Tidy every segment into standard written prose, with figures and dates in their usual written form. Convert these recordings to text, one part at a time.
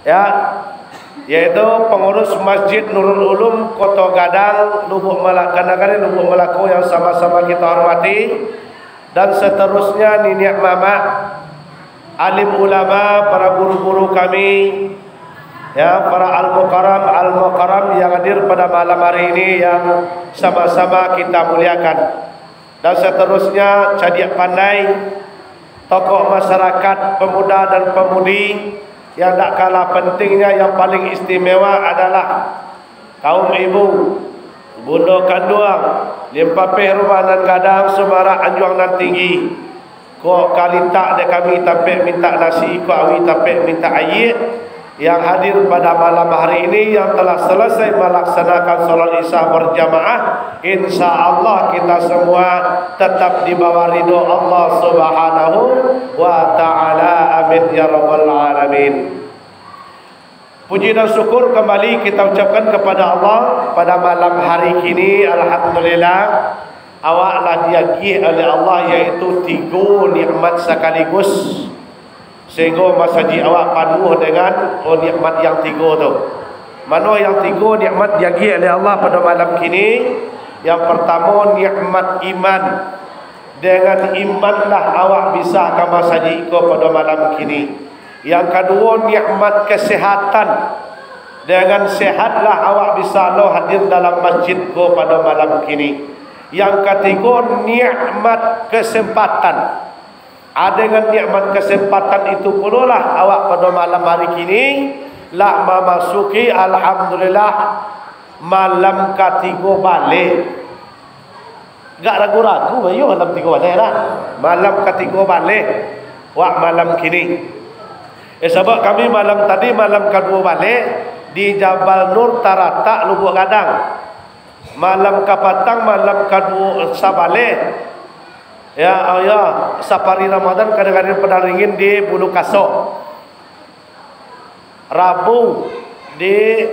ya, yaitu pengurus Masjid Nurul Ulum Kota Gadang, Lubuk Melaka, Lubuk Melaka yang sama-sama kita hormati, dan seterusnya Niniak Mama, alim ulama, para guru-guru kami, ya, para al-mukarram yang hadir pada malam hari ini yang sama-sama kita muliakan. Dan seterusnya Cadiak Pandai, tokoh masyarakat, pemuda dan pemudi yang tak kalah pentingnya, yang paling istimewa adalah kaum ibu, bunda kanduang, Limpapeh Rumah dan Gadang, Semarak Anjuang dan Tinggi. Kok kali tak dek kami tapek minta nasi, kok awi tapek minta air, yang hadir pada malam hari ini, yang telah selesai melaksanakan solat Isya berjamaah. Insya Allah kita semua tetap di bawah ridho Allah Subhanahu wa ta'ala. Amin ya rabbal alamin. Puji dan syukur kembali kita ucapkan kepada Allah pada malam hari ini. Alhamdulillah, awaklah diagih oleh Allah, yaitu 3 nikmat sekaligus, sehingga masaji awak penuh dengan nikmat yang 3 tu. Mana yang 3 nikmat diagih oleh Allah pada malam kini? Yang pertama, nikmat iman. Dengan imanlah awak bisa ke masaji pada malam kini. Yang kedua, nikmat kesehatan. Dengan sehatlah awak bisa lo hadir dalam masjid ko pada malam kini. Yang ketiga, nikmat kesempatan. Dengan nikmat kesempatan itu pula lah awak pada malam hari kini lah memasuki, alhamdulillah, malam ketiga balik. Gak ragu-ragu bayu malam ketiga balik lah. Malam ketiga balik wak malam kini. Sebab kami malam tadi, malam kedua balik di Jabal Nur Taratak, Lubuk Gadang. Malam kapatang, malam kedua sabalik. Ya, safari Ramadan kadang-kadang pedaringin di Bulu Kasok. Rabu di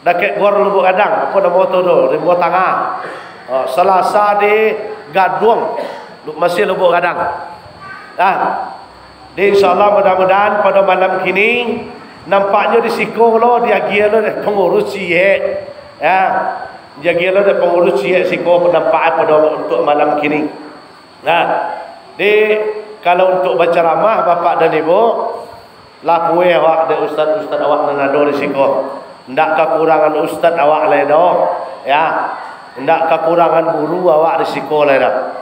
Dakek Gor Lubuk Gadang, apa nama tu tu, di Lubuk Tengah. Selasa di Gaduang, masih Lubuk Gadang. InsyaAllah mudah-mudahan pada malam kini nampaknya di Siko lo dia gila deh pengurus siye, ya, dia gila deh pengurus siye Siko penampak pada untuk malam kini. Nah, kalau untuk baca ramah bapak dan ibu, lakue awak de ustaz awak nanado di Siko. Ndak kekurangan ustaz awak ledo, ya. Ndak kekurangan guru awak di Siko ledo.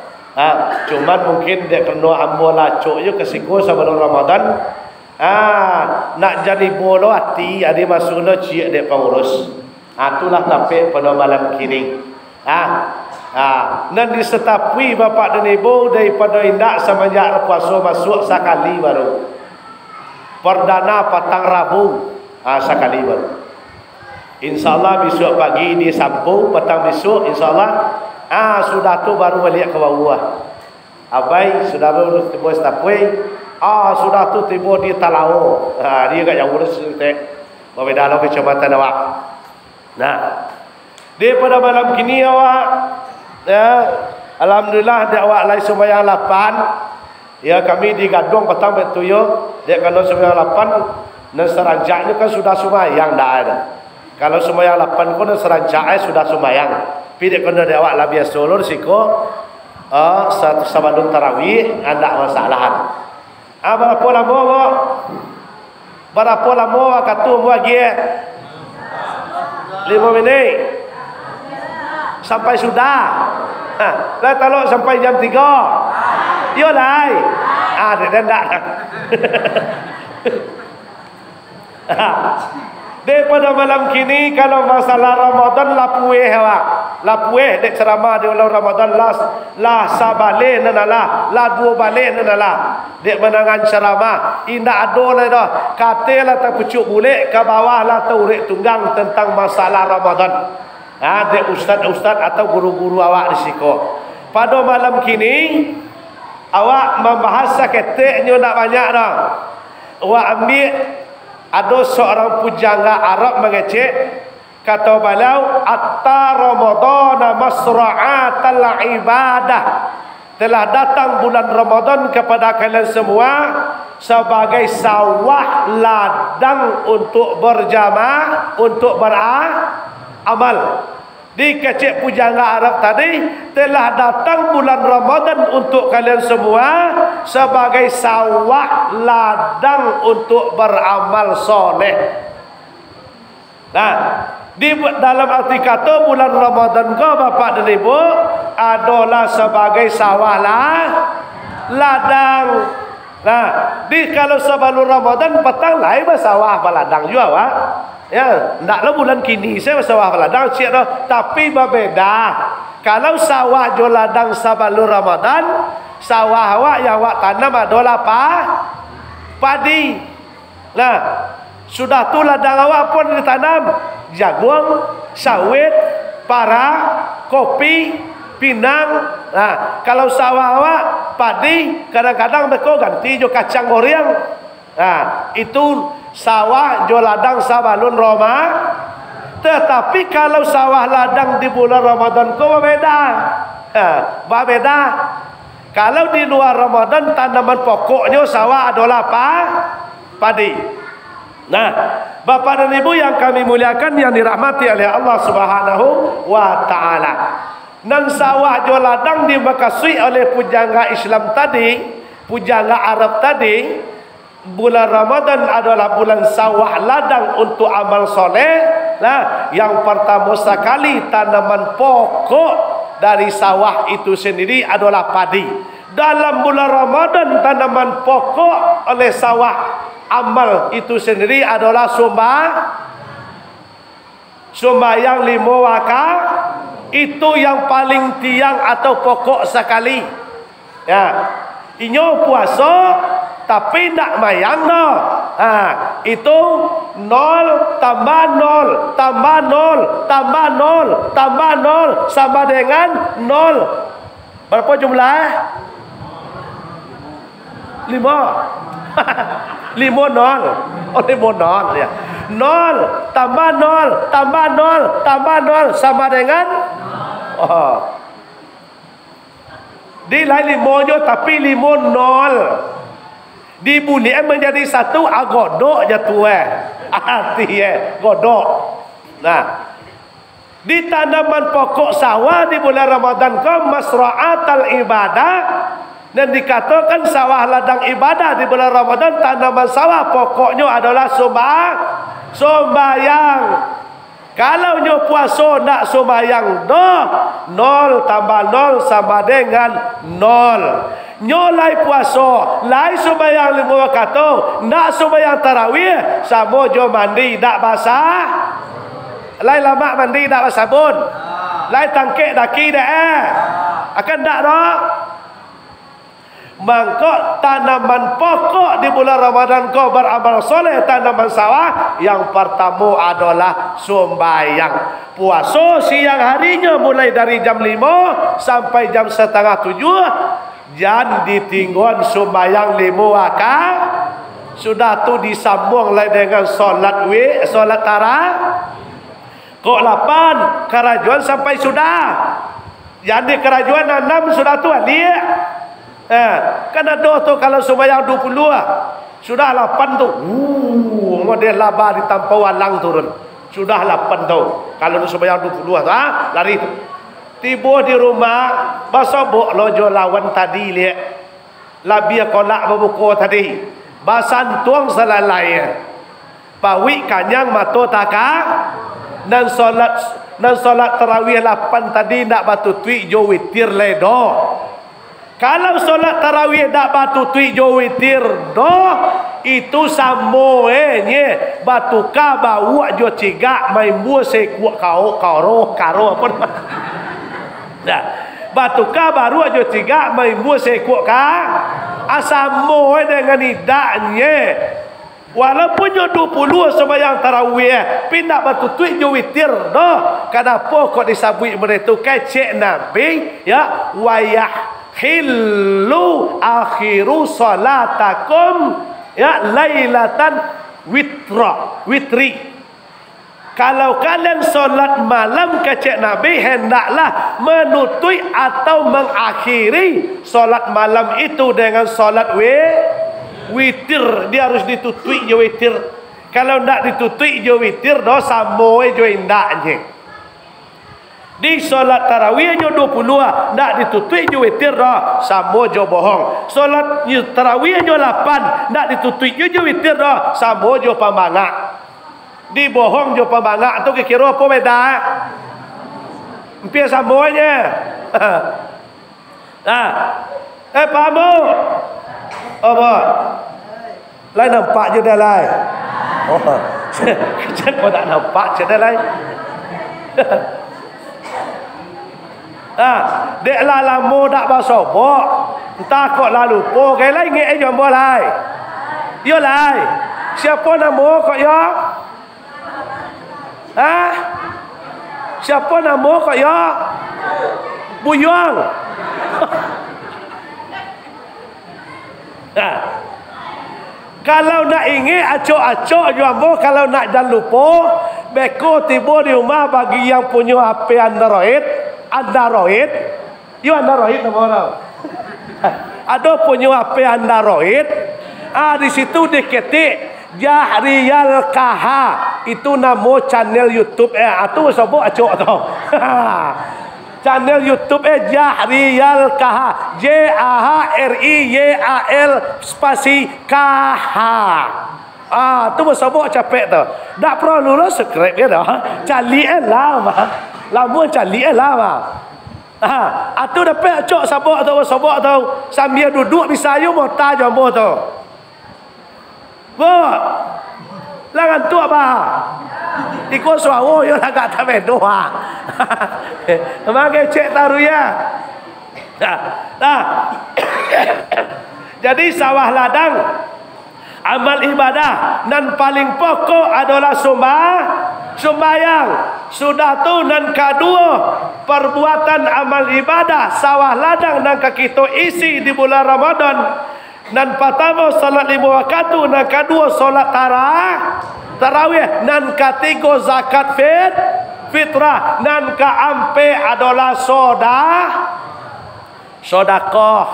Cuman mungkin dia kena ambo lacuk je ke Siko sebelum Ramadan. Nak jadi bolo hati ada masuknya ciak dia pengurus. Itulah tapi pada malam kini. Dan disetapui bapak dan ibu daripada indak semenjak puasa masuk sekali baru. Perdana petang Rabu sekali baru. InsyaAllah besok pagi di Sampung, petang besok insyaAllah sudah tu baru balik ke bawah. Abai sudah baru tiba setapui. Sudah tu tiba di Talau. Dia kat yang urus teh. Berbeda lah kecamatan awak. Nah, daripada malam kini awak, ya, alhamdulillah dia awak lai sembahyang 8. Ya, kami di Gadong petang betuyo, dia kena sembahyang 8 dan seranjaknya kan sudah sembahyang dah ada. Kalau sembahyang 8 pun seranjaknya sudah sembahyang. Tapi dia kena dia awak lah biasa ulur siko satu sabadun tarawih anda masalahan. Berapa lama awak? Berapa lama awak kata buat dia? 5 minit. Sampai sudah. Lah kalau sampai jam 3. Yo lai. Dia ndak. Daripada malam kini kalau masalah Ramadan lapueh awak. Lapueh dek ceramah di ulang Ramadan lah sabale nanalah, lah 2 balik nanalah. Dek menangan ceramah indak ada lah dah. Katalah tak pucuk bulik ke bawah lah taurek tunggang tentang masalah Ramadan. Dek ustaz-ustaz atau guru-guru awak di Siko. Pada malam kini awak membahas seketiknya nak banyak dah. Awak ambil ada seorang pujangga Arab mengecek, kata beliau, atta Ramadana masra'atal ibadah. Telah datang bulan Ramadan kepada kalian semua sebagai sawah ladang untuk berjamaah, untuk beramal. Di kecik pujangga Arab tadi, telah datang bulan Ramadan untuk kalian semua sebagai sawah ladang untuk beramal soleh. Nah, di dalam arti kata bulan Ramadan kau Bapak dan Ibu adalah sebagai sawah ladang. Nah, kalau sebelum Ramadan petang lain sawah ladang juga, Pak. Ya, ndaklah bulan kini saya sawah ladang cik dah, tapi berbeda. Kalau sawah jo ladang sebelum Ramadan, sawah awak yang awak tanam adalah padi. Nah, sudah tu ladang awak pun ditanam jagung, sawit, para, kopi, pinang. Nah, kalau sawah awak padi, kadang-kadang mereka ganti jo kacang goreng. Nah, itu sawah jo ladang sabalun Roma. Tetapi kalau sawah ladang di bulan Ramadan kau berbeda. Berbeda. Kalau di luar Ramadan tanaman pokoknya sawah adalah padi. Nah, Bapak dan Ibu yang kami muliakan yang dirahmati oleh Allah Subhanahu wa taala. Dan sawah jo ladang dimakasui oleh pujangga Islam tadi, pujangga Arab tadi. Bulan Ramadan adalah bulan sawah ladang untuk amal soleh. Nah, yang pertama sekali tanaman pokok dari sawah itu sendiri adalah padi. Dalam bulan Ramadan tanaman pokok oleh sawah amal itu sendiri adalah sembahyang 5 wakat. Itu yang paling tiang atau pokok sekali. Ya, inyo puasa tapi nak mayang no. Itu 0 tambah 0 tambah 0 tambah 0 tambah 0 sama dengan 0. Berapa jumlah? 5. 5 0. Oh 5 0 ya. 0 tambah 0 tambah 0 tambah 0 sama dengan di lain 5 tapi 5 0. Dibunyikan menjadi satu godok jatuh arti godok. Nah, di tanaman pokok sawah di bulan Ramadan ke masra'atal ibadah, dan dikatakan sawah ladang ibadah di bulan Ramadan. Tanaman sawah pokoknya adalah sembahyang. Kalau nyo puasa nak sembahyang 0 tambah 0 sama dengan 0. Nyolai puasa, lai sembahyang 5 wakat, nak sembahyang tarawih, sama jo mandi dak basah. Lai lama mandi dak basah sabun. Lai tangkek daki dak akan dak dak. Mangkok tanaman pokok di bulan Ramadan kau beramal soleh, tanaman sawah yang pertama adalah sembahyang. Puasa siang harinya mulai dari jam 5 sampai jam 6:30. Jangan ditinggal sembahyang 5 wakat. Sudah tu disambung lagi dengan solat tarawih. Kok 8 kerajuan sampai sudah. Jadi kerajuan 6 sudah tu dia. Kan ada tu kalau sembahyang 20 sudah 8 tu. Model laba di tanpa walang turun. Sudah 8 tu. Kalau sembahyang 20 tu lari tu. Tiba di rumah basabok lojo lawan tadi lihat labia kolak berbuka tadi basantuang selalai pawi kanyang mato taka dan solat tarawih 8 tadi nak batu tui jo witir ledo. Kalau solat tarawih nak batu tui jo witir do itu samo nye batu ka bawa jo ciga main buah sekuak karo apa. Nah, batuka baru aja 3 main buah sekuak ka asamo dengan idaknya. Walaupun yo 20 sembahyang tarawih pindah batu tuik jo witir do. Kenapa kok disabui mereka kecek Nabi ya wayah hillu akhiru salatakum ya lailatan witri. Kalau kalian solat malam kecek Nabi, hendaklah menutui atau mengakhiri solat malam itu dengan solat witir dia harus ditutui je witir. Kalau ndak ditutui je witir dah samo je indak je. Di solat tarawih je 20 ndak ditutui je witir dah samo je bohong. Solat tarawih je 8 ndak ditutui je witir dah samo je pembangak. Di bohong je pembangak tu kira apa beda? Hampir samonya. Faham tak? Apa? Lai nampak je dah lai. Oh. Kecil kau tak nampak je dah lai. Dek lah lama tak basobok. Entah kau lalu lupa. Kau lai ingat je ambo lai. Yo lai. Siapa nama kau ya? Siapa nama kau ya? Buyuang. Kalau nak ingat acok-acok je ambo. Kalau nak jangan lupa, beko tiba di rumah bagi yang punya HP Android. You Android nama orang. Ada punya HP Android. Di situ diketik Jahriyal Kaha. Itu nama channel YouTube. Itu sebut acok tu. Channel YouTube Jahriyal Kaha. JAHRIYAL spasi Kaha. Tu sebut capek tu. Tak perlu lo subscribe dia dah. Cali lama. Lama cali lama. Tu dapat acok sebut tu. Sambil duduk bisa you mau taj ambo tu. Buat. Langan tu apa? Ikut suara yo nak tak doa. Makai cek taruh ya. Jadi sawah ladang amal ibadah dan paling pokok adalah sembahyang. Sudah tu dan kedua perbuatan amal ibadah sawah ladang dan kita isi di bulan Ramadan. Dan pertama salat 5 waktu, dan kedua salat tarawih, dan ketiga zakat fitrah, dan keempat adalah sedekah.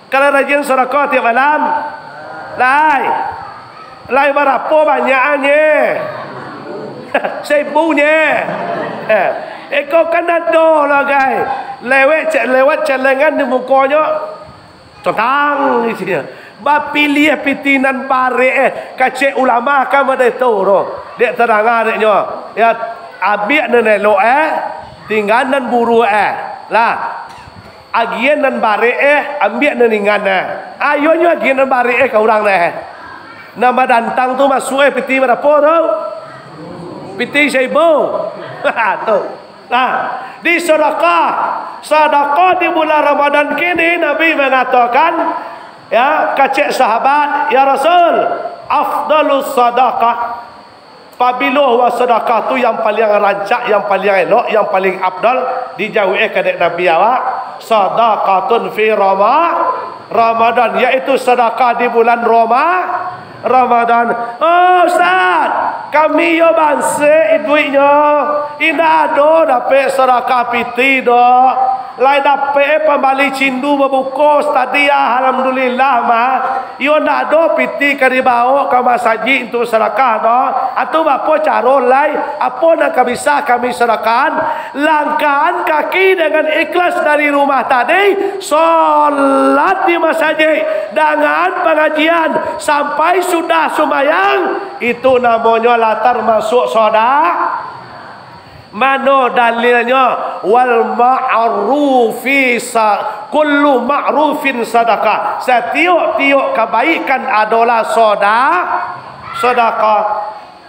Kalau rajin sedekah tiap malam, lai berapa banyaknya? Seribunya. Kau kan ada lah guys. Lewat celengan di mukanya. Tentang di sini. Pilih pitinan bare kacek ulama kan ada tahu ro. Dek terang adeknya. Ya abik nan elok tinggal nan buru lah. Agian nan bare ambil nan ingan ayonya agian nan bare ke orang nama dantang tu masuk piti berapa tu? Piti 1000. Tu. Di sedekah di bulan Ramadan kini Nabi mengatakan kacik sahabat, ya Rasul, afdalus sadaqah. Pabilo wa sedekah tu yang paling rancak, yang paling elok, yang paling afdal dijauhi kadek Nabi awak, sadaqatun fi Ramadan, iaitu sedekah di bulan Ramadan. Oh Ustaz, kami yo bangsa duitnya. Ina ada dapat sedekah piti dah. Lai dapat pembali cindu berbuka tadi alhamdulillah mah. Yo nak ada piti ke dibawa ke masjid untuk sedekah dah. Atau apa cara lai apa nak bisa kami sedekah? Langkahkan kaki dengan ikhlas dari rumah tadi, solat di masjid dengan pengajian sampai sudah sembahyang, itu namanya latar masuk sedekah. Mana dalilnya? Wal ma'rufi kullu ma'rufin sadaqah. Setiap kebaikan adalah sedekah.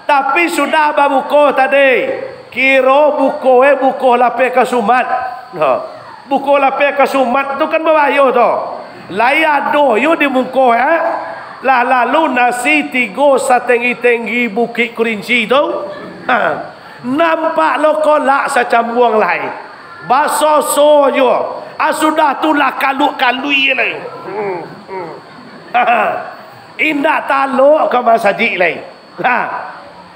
Tapi sudah berbuka tadi. Kira buku lapis ke sumat. Buku lapis ke sumat tu kan berbahaya tu. Layak doh you di muka lalu nasi 3 setenggi bukit Kerinci tu. Nampak lo kolak macam buang lain. Baso soyo. Sudah tu lah kalui lain. Indah taluk ke masjid lain.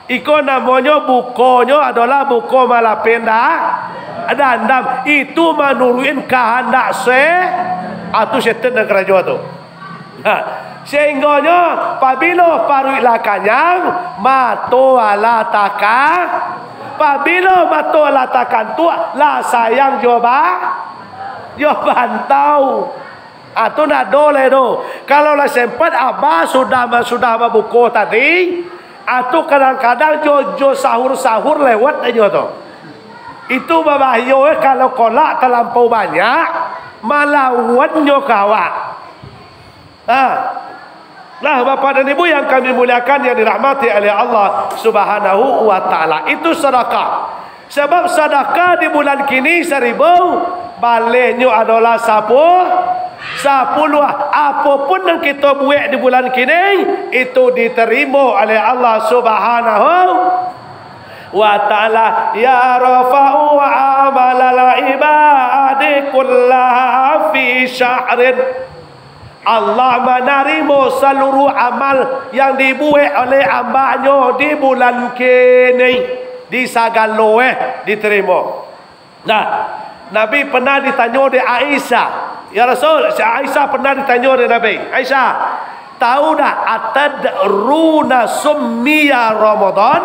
Iko namanya bukonya adalah buko malapenda. Dandam itu menurunin kehendak atau setan dan kerajaan tu. Sehingganya apabila paruitlah kanyang mato ala taka. Apabila mato ala takan tu lah sayang coba yo bantau. Tu nak dole tu. Kalau lah sempat abah sudah buku tadi. Tu kadang-kadang jo sahur-sahur lewat aja tu. Itu berbahaya kalau kolak terlampau banyak malawannya kawak. Nah, Bapak dan Ibu yang kami muliakan, yang dirahmati oleh Allah Subhanahu wa taala, itu sedekah. Sebab sedekah di bulan kini 1000, baliknya adalah 10. Apapun yang kita buat di bulan kini itu diterima oleh Allah Subhanahu wa taala. Ya rafa'u amalal ibadi kullaha fi syahrin. Allah menerima seluruh amal yang dibuat oleh hamba-Nya di bulan kini, di segala diterima. Nah, Nabi pernah ditanya oleh Aisyah, ya Rasul, si Aisyah pernah ditanya oleh Nabi, Aisyah, tahu dah atadruna summiya Ramadan?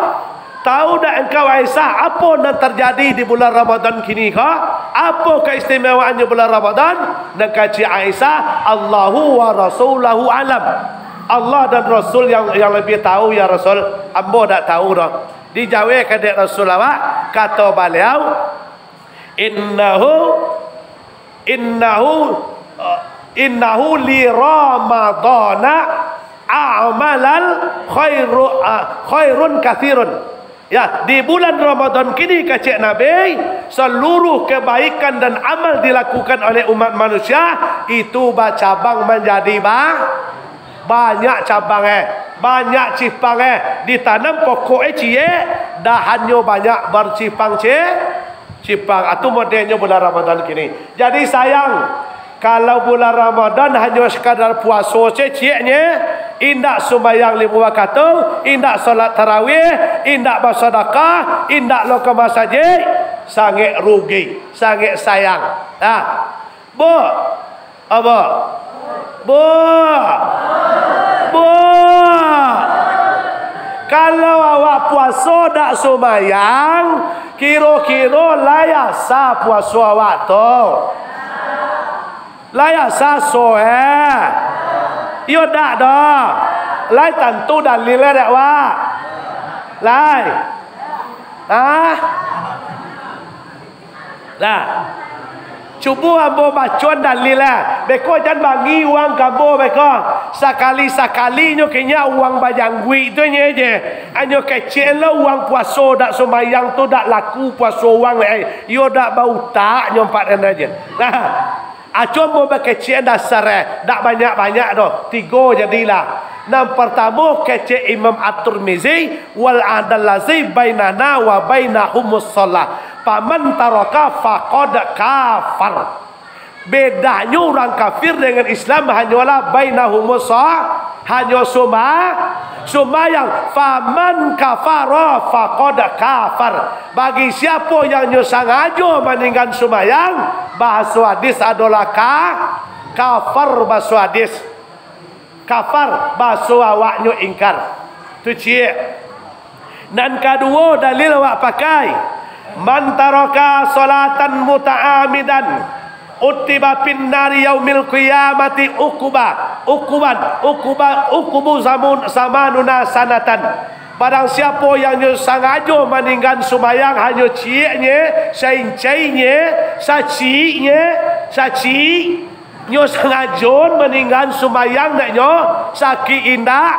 Tahu dah engkau Aisyah apa yang terjadi di bulan Ramadan kini kah? Apa keistimewaannya bulan Ramadan? Dan kata Aisyah, Allahu wa rasulahu alam. Allah dan Rasul yang lebih tahu ya Rasul. Ambo tak tahu dah. Dijawab kepada Rasul awak, kata beliau, innahu li ramadana a'malal khairun kathirun. Ya, di bulan Ramadan kini kata Nabi, seluruh kebaikan dan amal dilakukan oleh umat manusia itu bercabang menjadi banyak cabang banyak cipang ditanam pokok cie dah hanya banyak bercipang cipang. Itu modelnya bulan Ramadan kini. Jadi sayang kalau bulan Ramadan hanya sekadar puasa ceciknya, indak sembahyang 5 waktu, indak solat tarawih, indak bersedekah, indak lo ke masjid, sangat rugi, sangat sayang. Bu, apa? Bu. Kalau awak puasa tak sembahyang, kira-kira layak sah puasa awak tu. Layak sah yo dak dah. Lai tentu dalil dak wa. Lai. Lah. Cuba ambo baca dalil lah. Beko jangan bagi uang gambo beko. Sekali-sekalinya kenya uang bajanggui tu nya je. Anyo kecil lah uang puasa dak sembahyang tu dak laku puasa uang yo dak bau tak nyompat aja. Nah. Cuma berkecil dasar tak banyak-banyak dah. 3 jadilah. Yang pertama kecil Imam At-Tirmizi wal adalazi bainana wa bainahumus shalah. Faman taraka faqad kafar. Bedanya orang kafir dengan Islam hanyalah bainahumus hanya sembahyang. Faman kafara faqad kafar. Bagi siapa yang sengaja meninggalkan sembahyang, bahasa hadis adalah kafar bahasa hadis. Kafar bahasa awaknya ingkar. Tu cie. Dan kedua dalil awak pakai, man taraka salatan muta'amidan utiba fin nari yaumil qiyamati ukubu zamanuna sanatan. Barang siapa yang sengaja meninggalkan sembahyang hanya cieknya, saincainya, saci nyo sengaja meninggalkan sembahyang naknyo sakit indak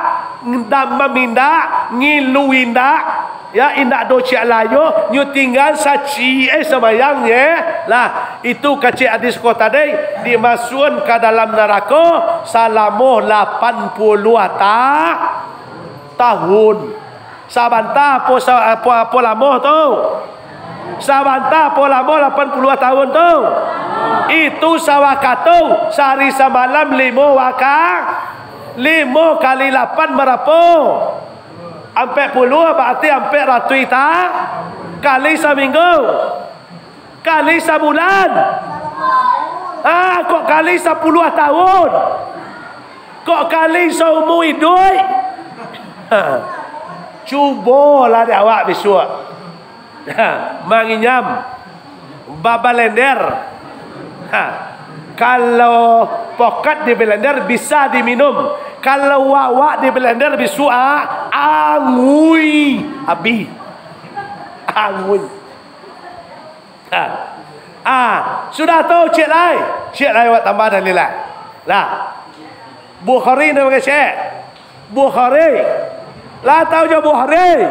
dan memindak ngilu indak ya indak do ciak layo nyo tinggal saci sembahyangnya lah. Itu kecil hadis ko tadi dimasukkan ke dalam neraka selama 80 tahun. Sabanta apa lama tu? Sabanta apa lama 80 tahun tu? Itu sawakatu sehari semalam 5 wakar. 5 kali 8 berapa? 40 berarti 400 tak? Kali seminggu. Kali sebulan. Kok kali 10 tahun. kok kali seumur hidup. Cubalah dia awak besok. Manginyam babalender. Kalau pokat di blender bisa diminum. Kalau wawak di blender bisu angui abi. Angui. Sudah tahu cik lai. Cik lai awak tambah dalil lah. Lah. Bukhari nama ke cik? Bukhari. Lah tahu je Bukhari.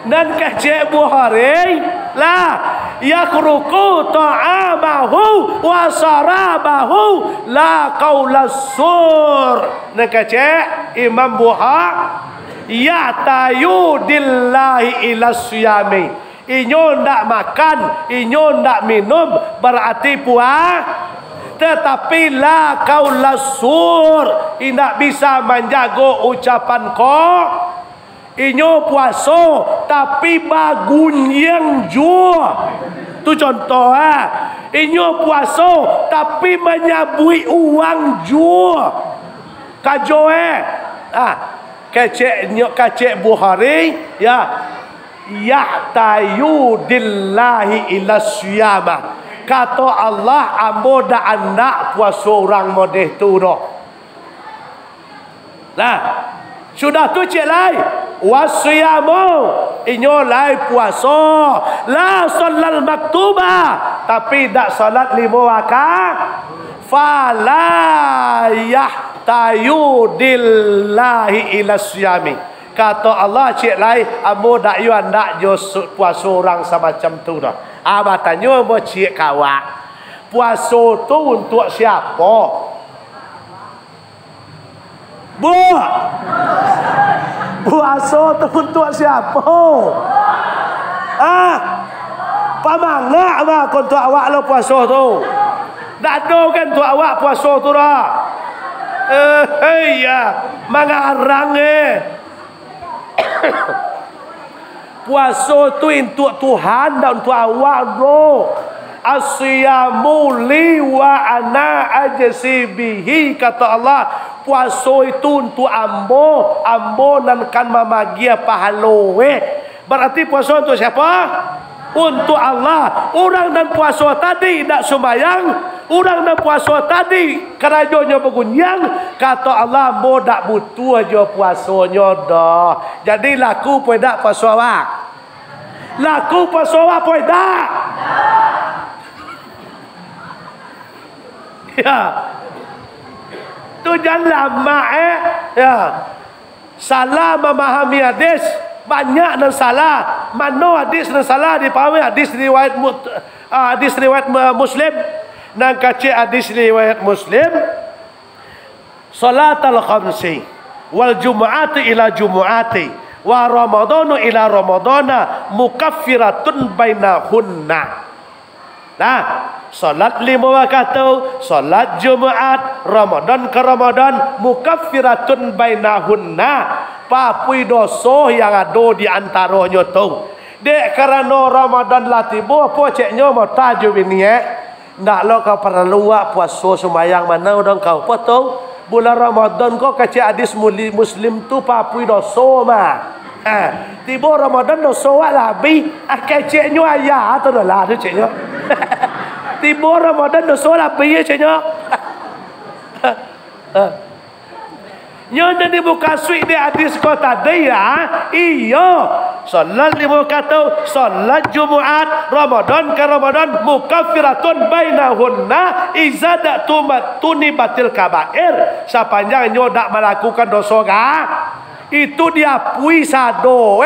Dan kecek Bukhari lah yakruku ta'amahu wa sarabahu la qaulasur. Dan kecek Imam Bukhari ya'tayu dillahi ila siyami. Inyo ndak makan, inyo ndak minum berarti tetapi la qaulasur indak bisa menjaga ucapan ko. Inyo puasa tapi bagun yang jua. Tu contoh Inyo puasa tapi menyabui uang jua. Kajo kecek Bukhari ya. Yahtayu dillahi ila siyamah. Kata Allah ambo dak anak puasa orang modeh tu doh. Lah sudah tu cik lai wasiyamu inyo lai puasa la sholal maktubah tapi dak salat 5 rakaat fala yahtayu dillahi ila siyami. Kata Allah cik lai ambo dak yo andak jo puasa orang semacam tu dah. Tanya mo cik kawak puasa tu untuk siapa? Puasa tu untuk siapa? Pamangak mah untuk awak lo puasa tu. Tak ada kan untuk awak puasa tu dah. Ya, mengarang puasa tu untuk Tuhan dan untuk awak bro. Asyamu li wa ana ajsibihi. Kata Allah puasa itu untuk ambo dan kan mamagia pahala. Berarti puasa untuk siapa? Untuk Allah. Orang dan puasa tadi tak sembahyang, orang dan puasa tadi kerajanya bergunyang. Kata Allah ambo tak butuh aja puasanya dah. Jadi laku pun tak puasa awak. Laku puasa awak pun tak. Ya. Tu jangan lama ya. Salah memahami hadis, banyak dan salah. Mana hadis dan salah dipahami hadis riwayat Muslim. Dan kaca hadis riwayat Muslim. Salatul khamsi wal jumu'ati ila jumu'ati wa ramadhanu ila ramadhana mukaffiratun bainahunna. Nah, salat 5 waktu, salat Jumaat, Ramadan ke Ramadan, mukaffiratun bainahunna. Papui dosa yang ada di antaranya tu. Dek kerana Ramadan lah tiba, apa ceknya mau tajuk ini Ndak lo kau perlu puasa sembahyang mana orang kau apa tu? Bulan Ramadan kau kecik hadis Muslim tu papui dosa mah. Tiba Ramadan dosa lah bi keciknya ayah tu dah lah tu ceknya. Tiba Ramadan dosa lah bi ceknya. Nyo jadi buka suik di hadis kau tadi ya. Iyo. Salat 5 waktu, salat Jumaat, Ramadan ke Ramadan mukaffiratun bainahunna iza tuni batil kabair. Sepanjang nyo dak melakukan dosa itu diapui sado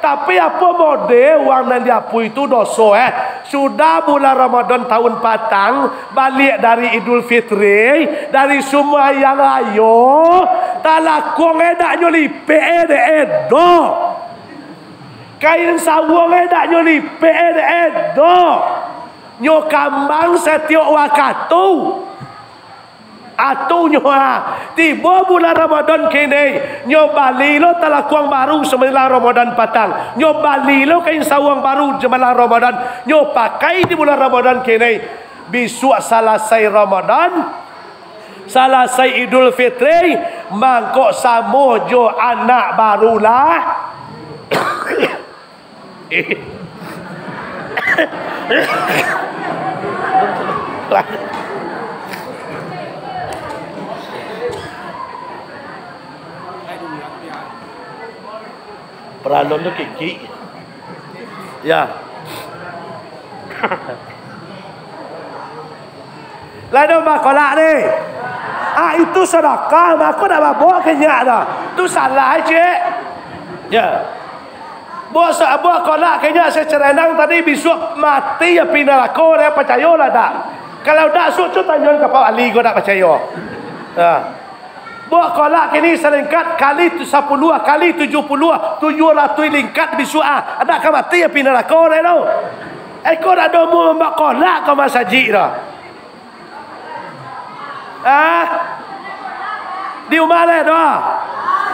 tapi apa model uang yang diapui itu dosa sudah bulan Ramadan tahun patang balik dari Idul Fitri dari semua yang ayo talakong dak nyolipe edo kain sawong dak nyolipe edo nyo kambang setiap waktu Atunya tiba bulan Ramadan kini nyo bali lo talakuang baru sembilan Ramadan patang. Nyo bali lo kain sawang baru sembilan Ramadan. Nyo pakai di bulan Ramadan kini. Besok selesai Ramadan, selesai Idul Fitri, mangkok samojo anak barulah. Peralon tu kiki. Ya. Lalu makolak ni. Itu sedekah, aku nak bawa kenyak dah. Tu salah cik. Ya. Buat kolak kenyak secerenang tadi besok mati ya pindah aku dia percayalah tak. Kalau tak tu tanya ke Pak Ali kau tak percaya. Ha. Buat kolak kini selingkat kali 10 kali 70 700 lingkat besok ada kan mati ya pindah aku dia tu. Kau dah domo membak kolak kau masjid dah. Di rumah le dah.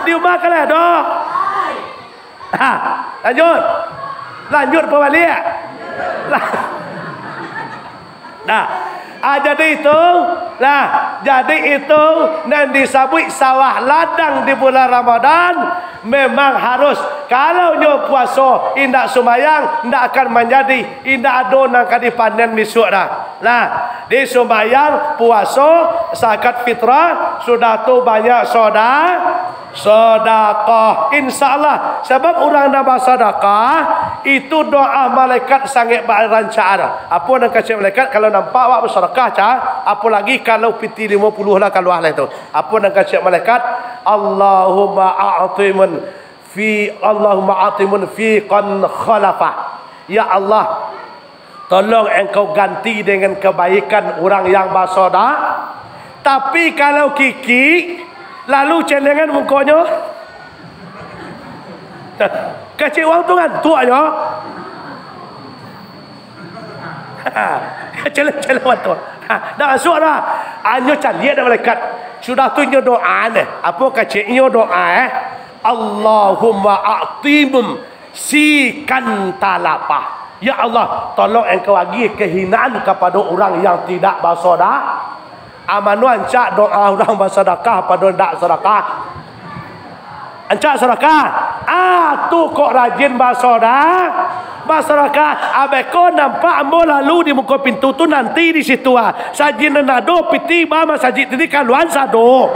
Di rumah ke le dah. Lanjut Pak Wali. Nah, jadi itu nan disebut sawah ladang di bulan Ramadan memang harus. Kalau nyo puasa indak sumayang ndak akan menjadi indak ado nang kadi panen misuk dah. Nah, di sumayang puasa zakat fitrah sudah tu banyak sedekah insyaallah. Sebab orang nak bersedekah itu doa malaikat sangat berancaan. Apa nak kata malaikat kalau nampak awak bersedekah apa lagi kalau piti 50 lah kalau ahli tu. Apa nak kata malaikat? Allahumma a'timun fi qan khalafa. Ya Allah, tolong engkau ganti dengan kebaikan orang yang bersedekah. Tapi kalau kiki lalu celengan mukanya kecil wang tu kan tuanya celeng wang tu dah masuk dah anyo cari ada malaikat sudah tunjuk doa ni apa kecilnya doa Allahumma a'timum sikan talapah. Ya Allah, tolong engkau bagi kehinaan kepada orang yang tidak bersedekah. Amanu ancak doa orang bersedekah pada ndak sedekah. Ancak sedekah. Tu kok rajin bersedekah. Abeko nampak ambo lalu di muka pintu tu nanti di situ sajin nado piti ba masjid ini kaluan sado.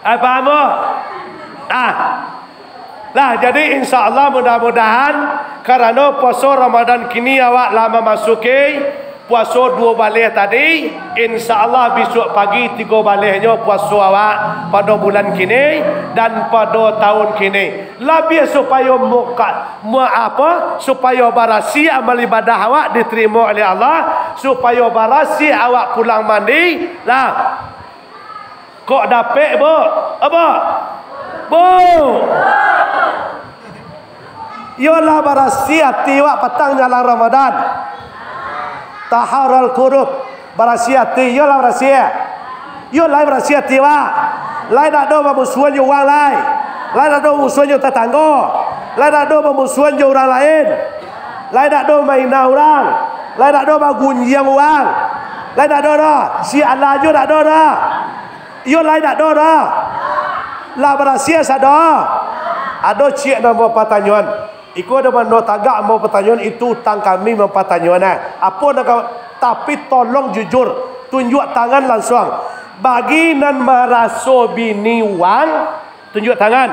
Apa mo? Nah, jadi insya-Allah mudah-mudahan kerana puasa Ramadan kini awak lama masuki puasa 2 balik tadi, insya-Allah besok pagi 3 baliknya puasa awak pada bulan kini dan pada tahun kini. Lebih supaya supaya barasi amal ibadah awak diterima oleh Allah, supaya barasi awak pulang mandi lah. Kok dapet bu? Apa? Bu. Yolah barasi hati wak petang jalan Ramadan. Taharul qulub barasi hati yolah barasi. Yolah barasi hati wak. Lai nak do bermusuhan jo orang lain. Lai nak do bermusuhan jo tetangga. Lai nak do bermusuhan jo orang lain. Lai nak do mainah orang. Lai nak do bergunjing orang. Lai nak do dah. Si Allah jo nak do dah. Yo lai nak do dah. La berasia sada. Ado cik nama pertanyaan. Iku ada mano tagak mau pertanyaan itu tang kami mempertanyaan. Apa nak tapi tolong jujur, tunjuk tangan langsung. Bagi nan meraso bini wang, tunjuk tangan.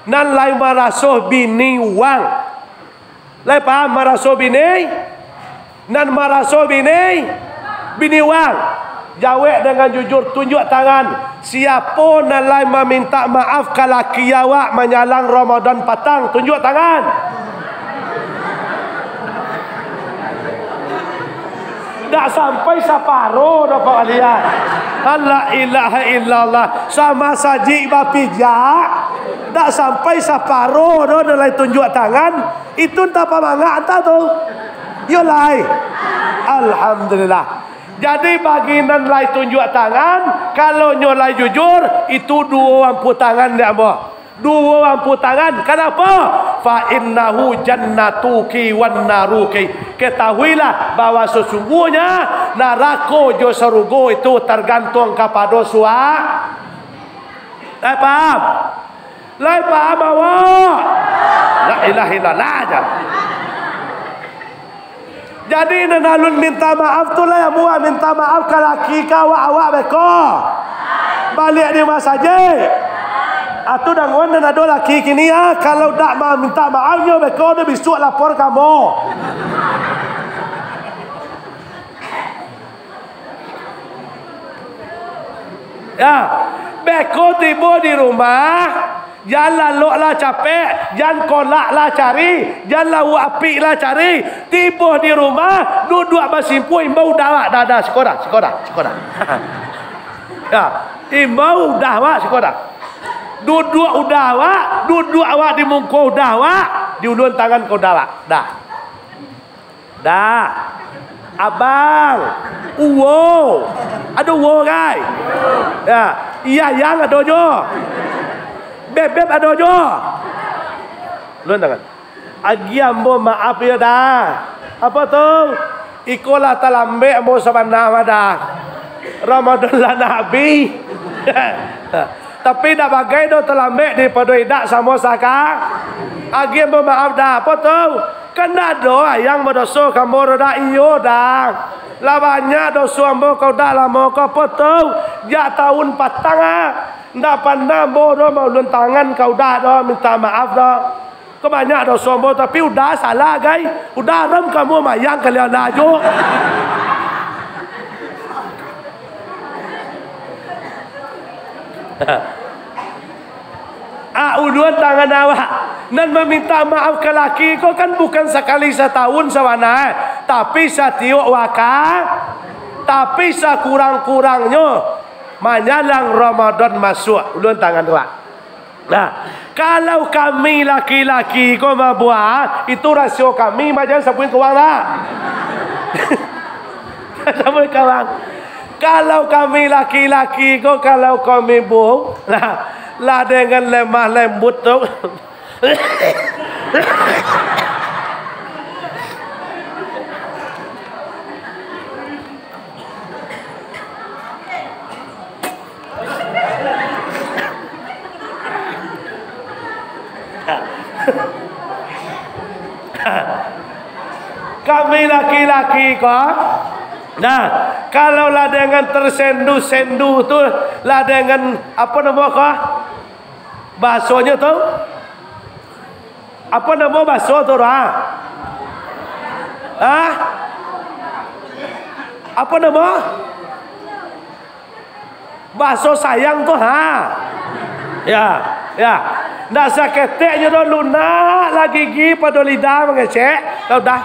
Nan lai meraso bini wang. Lai paham meraso bini? Nan meraso bini wang. Jawab dengan jujur, tunjuk tangan. Siapa nalai meminta maaf kalau kiawak menyalang Ramadan petang, tunjuk tangan. Tak sampai separuh dapat lihat. La ilaha illallah. Sama saji bapijak. Tak sampai separuh tu nilai tunjuk tangan. Itu tak pamangga entah tu. Yo lai. Alhamdulillah. Jadi bagi nan lai tunjuk tangan, kalau nyolai jujur itu dua lampu tangan dia boh. Dua lampu tangan. Kenapa? Fa innahu jannatuki wan naruki. Ketahuilah bahwa sesungguhnya neraka jo surga itu tergantung kepada suara. Lai paham? Lai paham awak? La ilaha illallah aja. Jadi nalun minta maaf tu lah ya buat minta maaf ke laki kau awak beko. Balik di masjid. Atau dangon dan ada laki kini ya kalau tak mau minta maafnya beko dia besok lapor kamu. Ya, beko tiba di rumah, jangan laloklah capek, jangan kolaklah cari, jangan lau api lah cari. Tiba di rumah, duduk bersimpu imbau dah sekolah. Ya, imbau dah sekolah. Duduk udah awak, duduk awak di muka udah awak, di ulun tangan kau dah. Dah. Abang. Uwo. Ada uwo kai. Ya, iya yang ada jo. Beb ada jo. Ulun tangan. Agi ambo maaf ya dah. Apa tu? Ikolah talambe ambo sabana dah. Ramadan lah Nabi. Tapi dah bagai do terlambat daripada idak sama saka. Agi bermaaf dah. Apa tu? Kena doa yang berdosa kamu dah iyo dah. Lah banyak dosa ambo kau dah lama kau apa tu? Jak tahun patang ah. Ndak pandang bodoh mau lun tangan kau dah dah minta maaf dah. Kau banyak dosa ambo tapi udah salah guys. Udah ram kamu mayang kalian laju. Uluan tangan awak dan meminta maaf ke laki kau kan bukan sekali setahun sawana, tapi setiap waka, tapi sekurang-kurangnya menjelang Ramadan masuk. Uluan tangan awak. Nah, kalau kami laki-laki kau mau buat itu rasio kami macam sapuin kawang lah. Sapuin kawang. Kalau kami laki-laki kau kalau kami bu lah dengan lemah lembut tu. Kami laki-laki kau. Nah, kalau lah dengan tersendu-sendu tu, lah dengan apa nama kau? Basonya tu? Apa nama baso tu lah? Ah? Apa nama? Baso sayang tu ha? Ya. Nak saketeknya tu lunak lagi gigi pada lidah mengecek. Kau dah.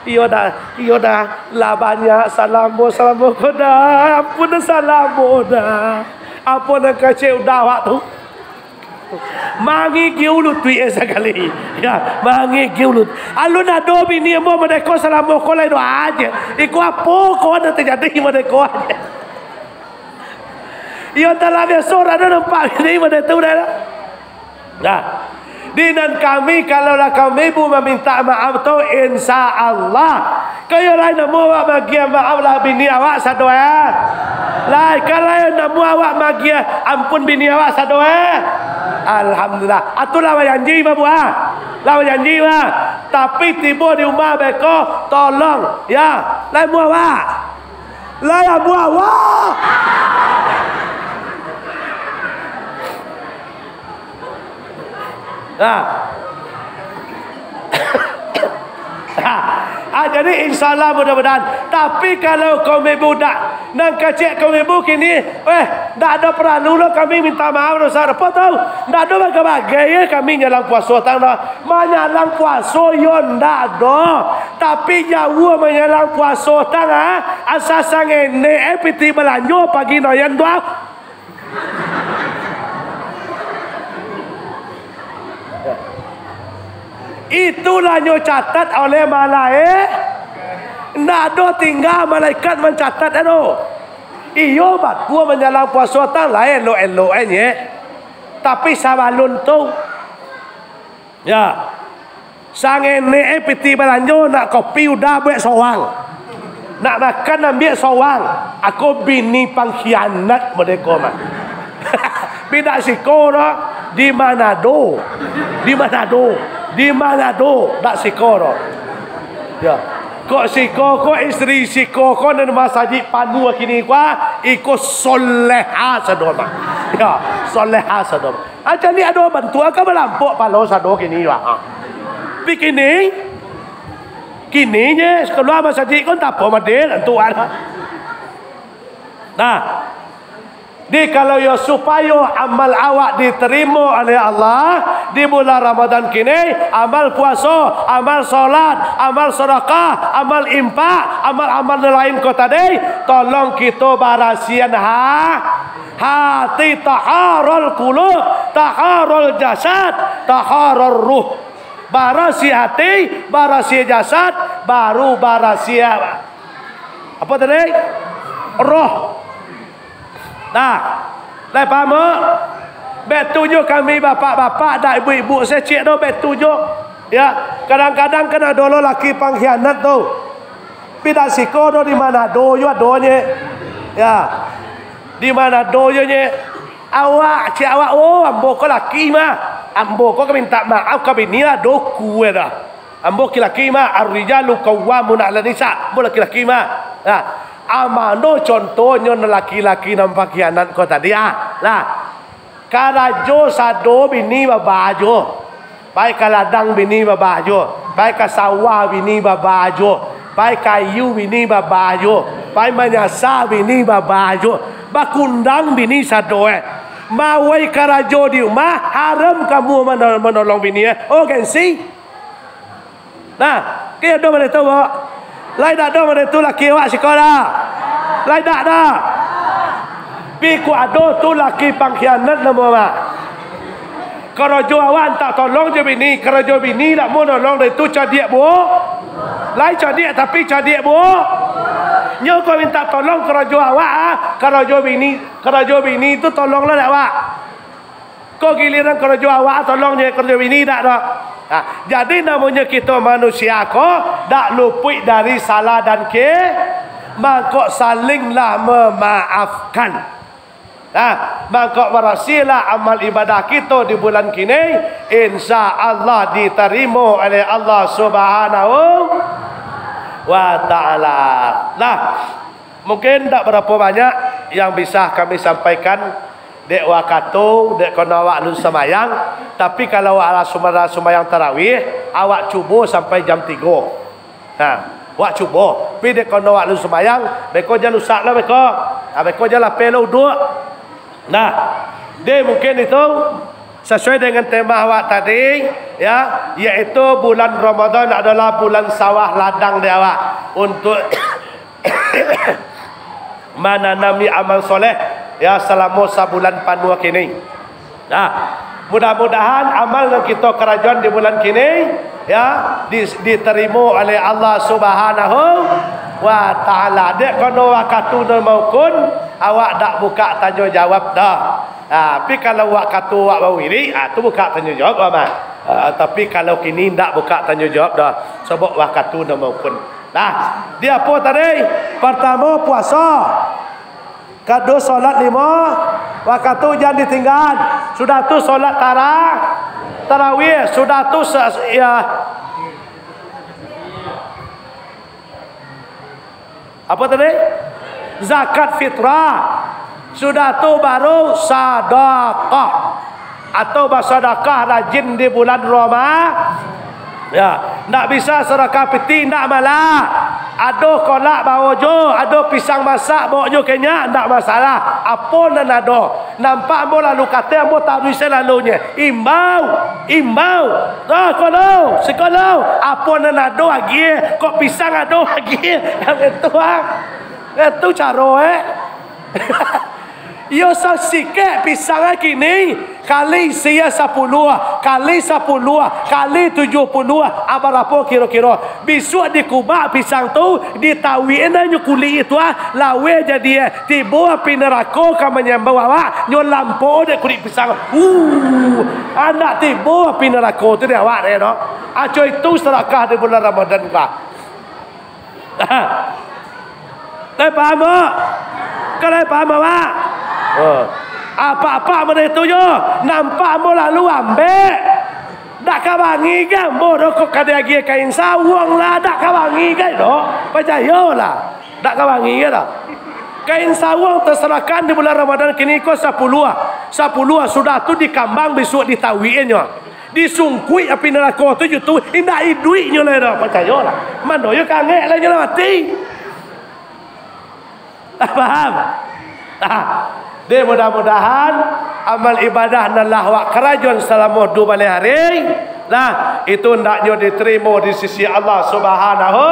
Iyo dah. Lah banyak salamu kau dah. Ampun salamu dah. Apa nak kecek udah waktu? Mangi giulut tu sekali. Ya, mangi giulut. Alun ada bini mo mereka salamu kau lain aja. Iku apa kau ada terjadi mereka aja. Iyo telah besok ada nampak ini mereka tu dah. Nah, dinan kami kalaulah kami bu meminta maaf tu insya Allah kaya lain namu awak bagi maaf lah bini awak sadoa. Lah kalau namu awak bagi ampun bini awak sadoa. Alhamdulillah. Atulah janji babu ah. Lah janji bah. Tapi tiba di rumah beko tolong ya. Lah mu awak. Lah mu awak. Jadi insyaAllah mudah-mudahan. Tapi kalau kami budak nak kecek kami bu kini tak ada perlu lah kami minta maaf dosa apa tahu tak ada bagai-bagai kami nyalang puasa tangga menyalang puasa yon tak ada tapi jauh menyalang puasa tangga asas ngene piti belanjo pagi noyan doa. Itulah nyo catat oleh malaikat. Ndak ada tinggal malaikat mencatat ado. Iyo bat gua menjalang puasa tang lain lo ye. Tapi sabalun tu. Ya. Sangene piti balanjo nak kopi udah buat sawang. Nak makan ambil sawang. Aku bini pengkhianat mereka mah. Bidak siko dah di Manado. Di Manado dak siko dah. Ya. Kok siko kok isteri siko kok nan masjid panu kini kwa ikut soleha sadoma. Ya, soleha sadoma. Aja ni ada bantuan ke melampok palo sado kini wa. Begini nya keluar masjid kon tak apa madel tuan. Nah, kalau ya supaya amal awak diterima oleh Allah di bulan Ramadan kini, amal puasa, amal solat, amal sedekah, amal infak, amal-amal lain kau tadi, tolong kita barasian hati, taharul qulub, taharul jasad, taharul ruh. Barasi hati, barasi jasad, baru barasi apa tadi? Roh. Nah, paham tak? Betujuk kami bapak-bapak dan ibu-ibu saya cik tu betujuk. Ya, kadang-kadang kena dolo laki pengkhianat tu. Pidak siko tu di mana doyo donya. Ya. Di mana doyonya? Awak, cik awak ambo ko laki mah. Ambo ko minta maaf ka bini lah doku dah. Ambo laki mah ar-rijalu qawwamun 'ala nisa. Ambo laki mah. Nah, amano contohnya laki-laki nampak khianat kau tadi lah karajo sado bini babajo baik kaladang bini babajo baik kasawa bini babajo baik kayu bini babajo baik manyasa bini babajo bakundang bini sado mawai karajo di rumah haram kamu menolong bini oh gengsi nah kaya do mana tahu lai dak do mana tu laki awak sekolah. Lai dak dah. Pi ku ado tu laki pengkhianat nama mak. Karajo awak tak tolong je bini, karajo bini nak mau nolong dari tu cadiak bo. Lai cadiak tapi cadiak bo. Nyo kau minta tolong karajo awak karajo bini tu tolonglah dak awak. Kau giliran karajo awak tolongnya karajo bini dak dak. Nah, jadi namanya kita manusia kok tak luput dari salah dan maka salinglah memaafkan. Nah, maka berhasillah amal ibadah kita di bulan kini insya Allah diterima oleh Allah Subhanahu wa taala. Nah, mungkin tak berapa banyak yang bisa kami sampaikan. Dek wakatu, dek kena awak lu semayang. Tapi kalau ala sumayang tarawih, awak cuba sampai jam 3. Nah, awak cuba. Tapi dek kena awak lu semayang, beko jangan usak lah beko. Beko jangan pelo dua. Nah, dia mungkin itu sesuai dengan tema awak tadi, ya, yaitu bulan Ramadan adalah bulan sawah ladang dia awak untuk menanami amal soleh. Ya selama sebulan panua kini. Nah, mudah-mudahan amal yang kita kerajaan di bulan kini ya diterima oleh Allah Subhanahu wa taala. Dek kono waktu maupun awak dak buka tanya jawab dah. Tapi kalau waktu awak bawiri tu buka tanya jawab aman. Tapi kalau kini ndak buka tanya jawab dah. Sebab waktu maupun. Nah, dia apa tadi? Pertama puasa. Kedua solat 5 waktu jangan ditinggal. Sudah tu solat tarawih. Sudah tu ya apa tadi? Zakat fitrah. Sudah tu baru sedekah atau bersedekah rajin di bulan Ramadan. Ya, nak bisa sedekah peti nak malah. Ada kolak bawa jo, ada pisang masak bawa jo kenya, tak masalah. Apa nan ada? Nampak mo lalu kata mo tak bisa lalunya. Imbau. Kono, sekolah. Apa nan ada lagi? Kok pisang ada lagi? Yang itu Itu cara Yo sikit pisang kini kali sia 10 kali 10 kali 70 apa kira-kira besok dikubak pisang tu ditawiin aja kulit itu lawe jadi tiba api neraka ka menyambau awak nyo lampu de kulit pisang anak tiba api neraka tu dia awak no aco itu sedekah di bulan Ramadan ka tak paham tak? Kalau paham awak apa-apa benda itu yo nampak mo lalu ambil dak kawangi kan mo dak kok kada lagi kain sawang lah dak kawangi kan do percayalah dak kawangi kan kain sawang terserahkan di bulan Ramadan kini ko 10 sudah tu dikambang besok ditawiinnya disungkui api neraka tu jutu indah duitnya lah dah percayalah mano yo kangek lah nyolah mati paham dia mudah-mudahan amal ibadah nalah wak kerajon selama 2 malam hari lah itu hendaknya diterima di sisi Allah Subhanahu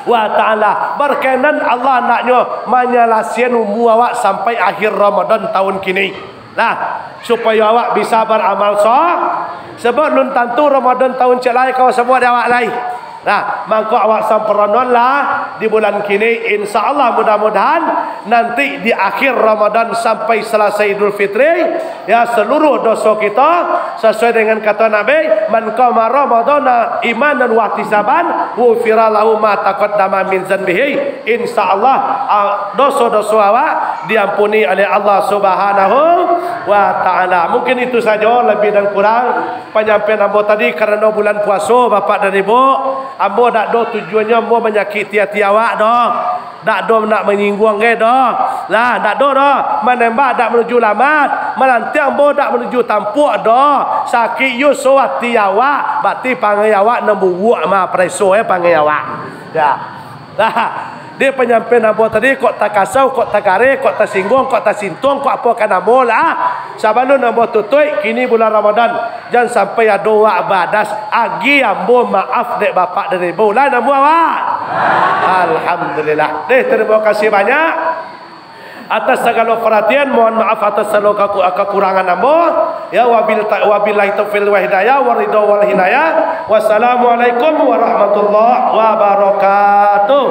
wa taala. Berkenan Allah naknya menyelesaikan umur awak sampai akhir Ramadan tahun kini. Lah supaya awak bisa beramal sah sebab nun tentu Ramadan tahun cek lain kau semua awak lain. Nah, maka awak sempurna lah di bulan kini insyaallah mudah-mudahan nanti di akhir Ramadan sampai selesai Idul Fitri ya seluruh dosa kita sesuai dengan kata Nabi man qama ramadhana imanan wa ihtisaban ghufira lahu ma taqaddama min dzanbihi insyaallah dosa-dosa awak diampuni oleh Allah Subhanahu wa taala. Mungkin itu saja lebih dan kurang penyampaian ambo tadi karena bulan puasa Bapak dan Ibu. Ambo dak do tujuannya ambo menyakiti hati awak dah. Dak do nak menyinggung ke dah. Lah dak do dah. Menembak dak menuju lamat. Melantiang ambo dak menuju tampuk dah. Sakit yo so hati awak. Berarti panggil awak nembuwak ma preso panggil awak. Ya. Lah dia penyampaian ambo tadi kok tak kasau, kok tak kare, kok tak singgung, kok tak sintung, kok apa kan ambo lah. Sabalun ambo tutui kini bulan Ramadan. Jangan sampai ada wak badas. Agi ambo maaf dek bapak dan ibu lah ambo awak. Alhamdulillah. Deh terima kasih banyak atas segala perhatian. Mohon maaf atas segala kekurangan ambo. Ya wabillahi taufiq wal hidayah wa ridha wal hinayah. Wassalamualaikum warahmatullahi wabarakatuh.